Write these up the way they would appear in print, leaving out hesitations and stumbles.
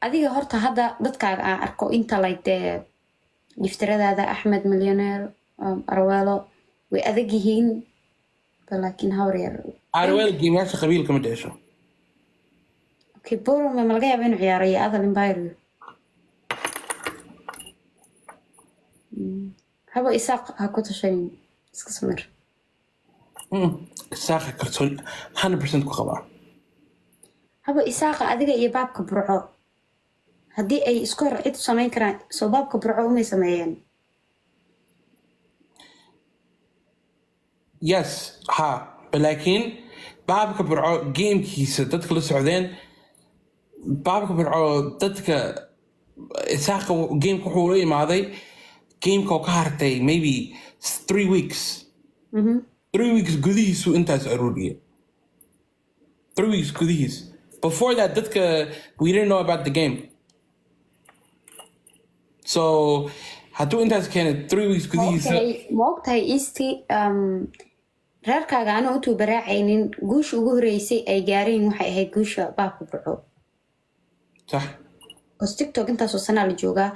adiga horta hadda dadkaaga aan arko inta like dee giftiradaada Axmed Millionaire Arwelo way adag yihiin laakiin hawr yar Arwelo geemayaasha qabiilka ma dhasho okay Borom ma laga yaabaa inuu ciyaarayo Adal Empire haba Isaaq ha ku tashayn iska samir Isaaq kalsoon 100% ku qabaa haba Isaaq adiga iyo baabka burco haddii ay isku hor cid samayn karaan soo baabka burco umay sameeyeen yes ha laakiin baabka burco gamekiisa dadka la socdeen baabka burco dadka Isaaq gameka wuxuu la imaaday gameka oo ka hartay maybe 3 weeks 3 weeks gudihiisu intaas aruuriyay 3 weeks gudihiis before that dadka we didn't know about the game so hadduu intaas keenay 3 weeks gudihiisa ma ogtahay isti reerkaaga anoo intuu baraacaynin guusha ugu horeysay ay gaareen waxay ahayd guusha baabka burco صح bas TikTok intaasoo sanaa la joogaa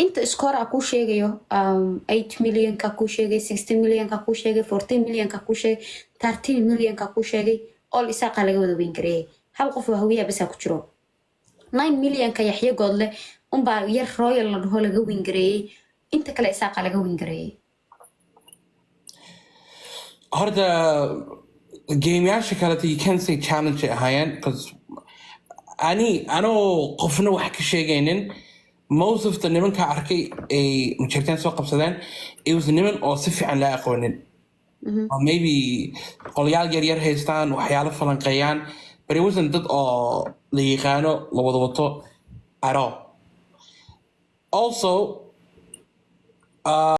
inta iskoor kuu sheegayo 8 million ka kuu sheegay 16 million ka kuu sheegay 14 million ka kuu sheegay 13 million ka kuu sheegay all Isaaqa laga wada weyn gareeyay hal qof oo hawiya bas ku jiro 9 million ka Yaxye Goodle unbaa yar royal la dhaho laga weyn gareeyay inta kale Isaaqa laga weyn gareeyay horta gameyaasha kale you can say challenge ahaayeen because anoo qofna wax ka sheegaynin most of the nimanka arkay ay mujartaan soo qabsadeen it was niman oo si fiican la aqoonin or maybe qolyaal yar haystaan waxyaalo falanqeeyaan but it wasn't dad oo la yaqaano la wada wato at all also